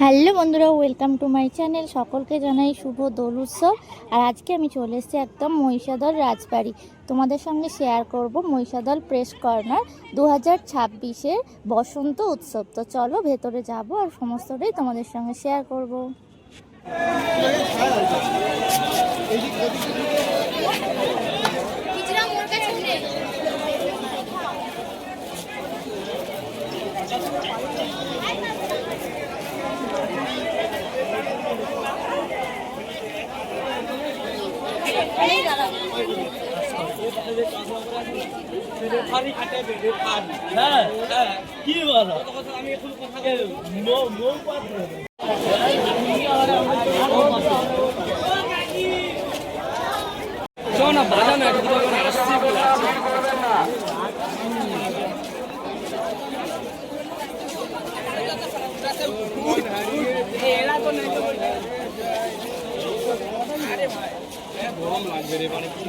Hello বন্ধুরা, welcome to my channel. সকলকে জানাই শুভ দোল উৎসব। আর আজকে আমি চলে এসেছি একদম মহিষাদল রাজবাড়ি। তোমাদের সঙ্গে শেয়ার করব মহিষাদল প্রেস কর্নার 2026-এর বসন্ত উৎসব। তো চলো ভেতরে যাব আর সমস্তটাই তোমাদের সঙ্গে শেয়ার করব। কি বলো না বাজা না আসছি এরা তো নাই আরে ভাই গরম লাগবে রে মানে কি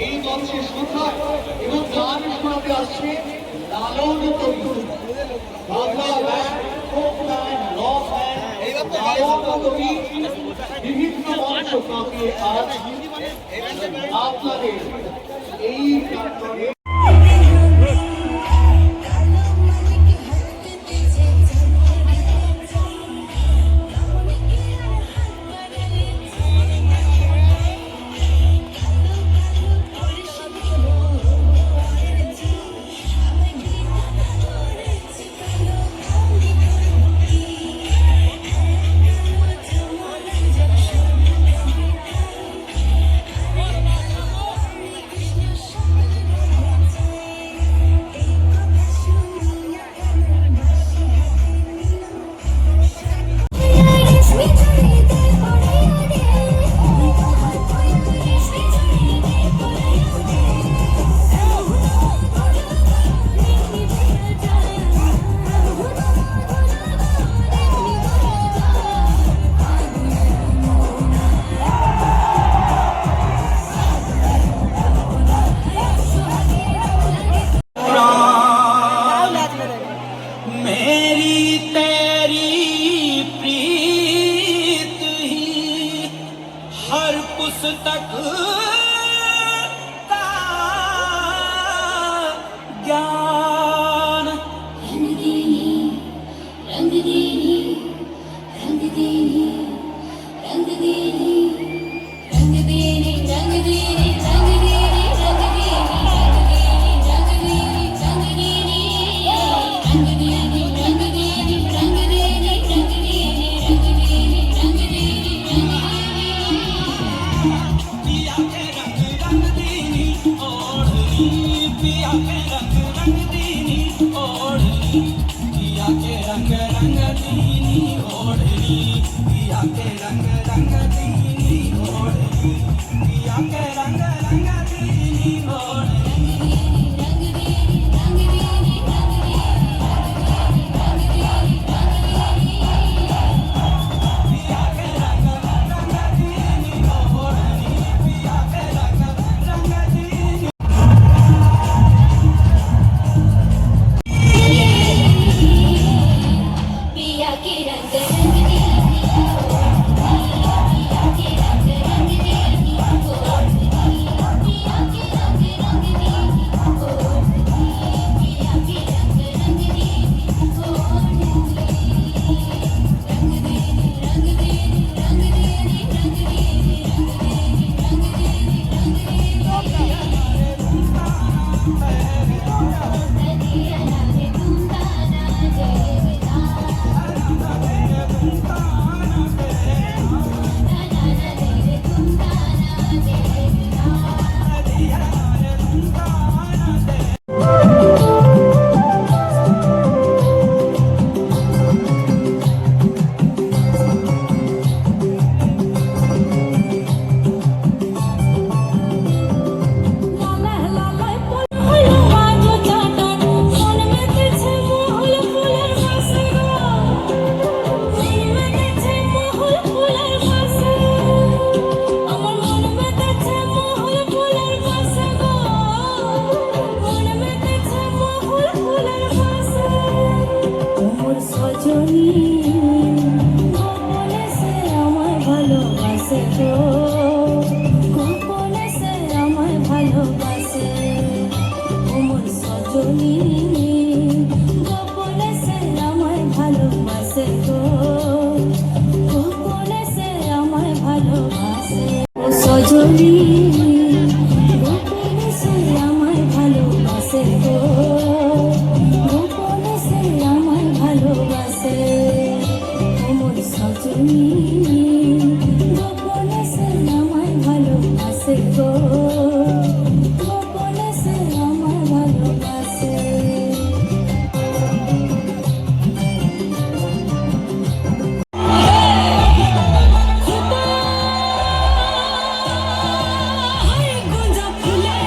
এই মঞ্চে শ্রদ্ধা এবং গান শোনাতে আসছে লালন তন্তুর Bangla band, folk band, rock band, গায়ক কবি বিভিন্ন মঞ্চ কাঁপিয়ে আজ আপনাদের এই প্রাঙ্গণে সজনী গোপনে সে আমায় ভালোবাসে গো গোপনে সে আমায় ভালোবাসে ও সজনী গোপনে সে আমায় ভালোবাসে গো গোপনে সে আমায় ভালোবাসে ও মোর সজনী গোপনে সে আমায় ভালোবাসে গো গোপনে সে আমায় ভালোবাসে গুঞ্জা ফুলে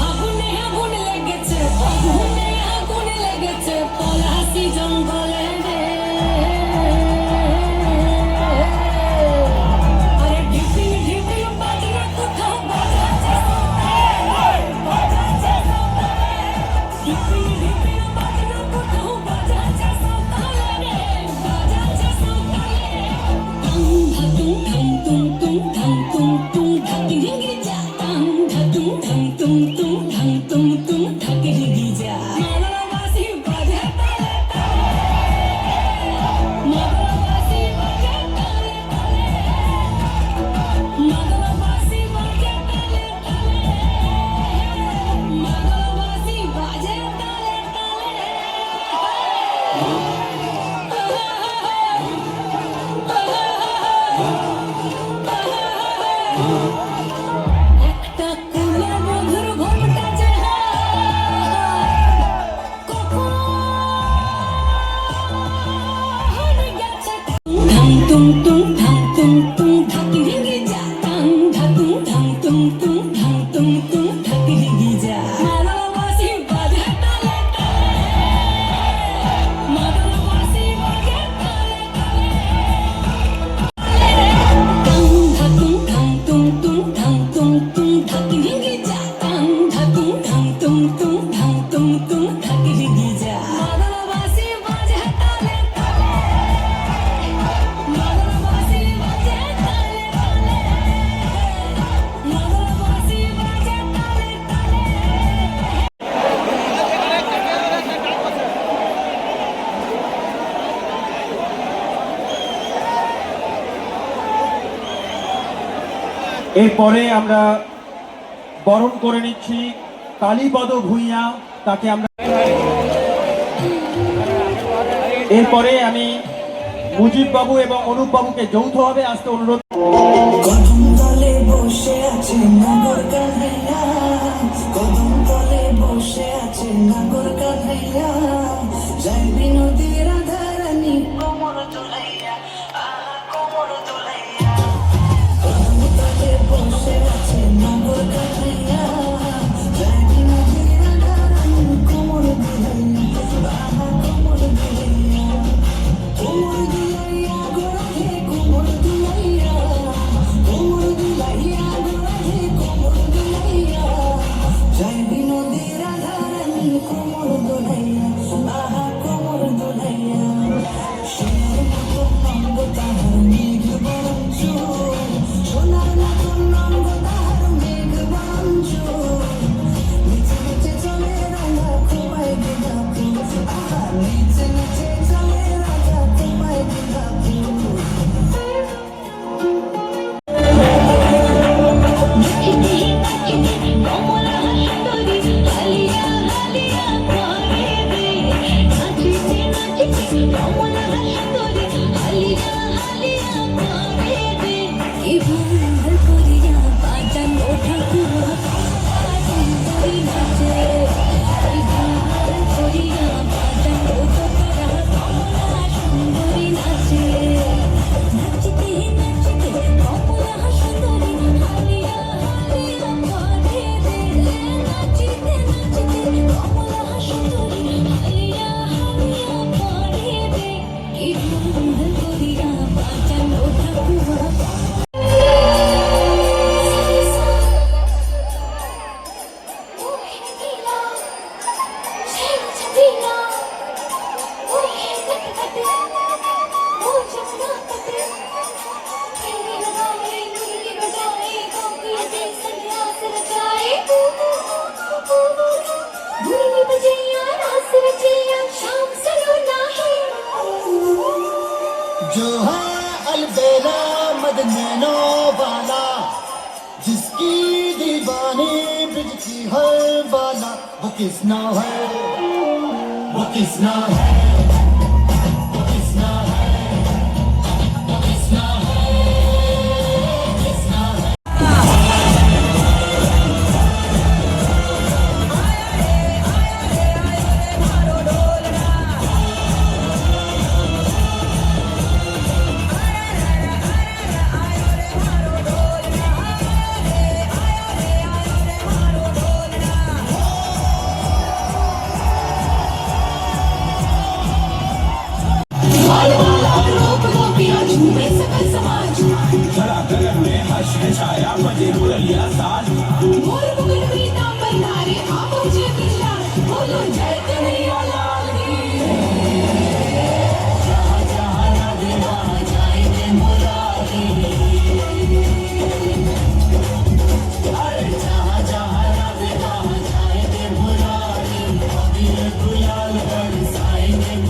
আগুনে আগুন লেগেছে আগুনে আগুন লেগেছে পলাশি জঙ্গলে রে আরে ঢিপিং ঢিপিং বাজনা কোথাও বাজাচ্ছে ঢিপিং ঢিপিং বাজনা কোথাও বাজাচ্ছে সকালে রে বাজাচ্ছে সকালে tum tum tum tum tum ঢাকি যা tum tum tum tum tum ঢাকি যা মালাবাসি বাজে তালে মালাবাসি বাজে তালে মালাবাসি বাজে তালে মালাবাসি বাজে তালে একটা কুলে মধুর ঘুমটা যে কখন গেছে tum tum tum tum ঢাকি যা tum tum tum ঢাকি যা মালাবাসি বাজে তালে মালাবাসি বাজে তালে এরপরে আমরা বরণ করে নিচ্ছি কালীপদ ভূঁইয়া, তাকে আমরা এরপরে আমি মুজিব বাবু এবং অনুপ বাবুকে যৌথভাবে আসতে অনুরোধ। কদম তলে বসে আছে নাগর কাঁধাইয়া কদম তলে বসে আছে নাগর কাঁধাইয়া যাই বিনোদী রাধারানী কোমর তোলাইয়া আহা কোমর তোলাইয়া কদম তলে বসে আছে নাগর কাঁধাইয়া যাই বিনোদী রাধারানী কোমর তোলাইয়া আহা কোমর তোলাইয়া কোমর দুলাইয়া গোড়াতে কোমর দুলাইয়া কোমর দুলাইয়া গোড়াতে কোমর দুলাইয়া ब्रिज की हर बाला वो किसना है, वो किसना है, वो किसना है, वो किसना है, किसना है। लोक गोपियां झूमे सकल समाज मोर मुकुट पीतांबर धारे आंखों से कृष्णा बोलो जय कन्हैया लाल की। जहाँ जहाँ राधे वहाँ जाएंगे मुरारी, अरे जहाँ जहाँ राधे वहाँ जाएंगे मुरारी, अबीर गुलाल बरसाएंगे।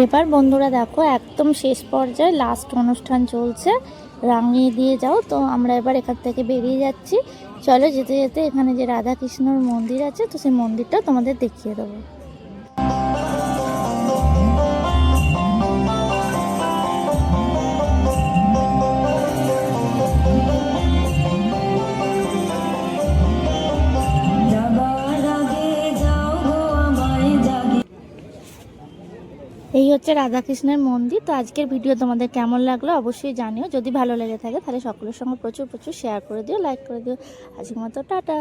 এবার বন্ধুরা দেখো একদম শেষ পর্যায়ে লাস্ট অনুষ্ঠান চলছে, রাঙিয়ে দিয়ে যাও। তো আমরা এবার এখান থেকে বেরিয়ে যাচ্ছি। চলো যেতে যেতে এখানে যে রাধা কৃষ্ণর মন্দির আছে, তো সেই মন্দিরটা তোমাদের দেখিয়ে দেবো। এই হচ্ছে রাধাকৃষ্ণের মন্দির। তো আজকের ভিডিও তোমাদের কেমন লাগলো অবশ্যই জানিও। যদি ভালো লেগে থাকে তাহলে সকলের সঙ্গে প্রচুর প্রচুর শেয়ার করে দিও, লাইক করে দিও। আজকের মতো টাটা।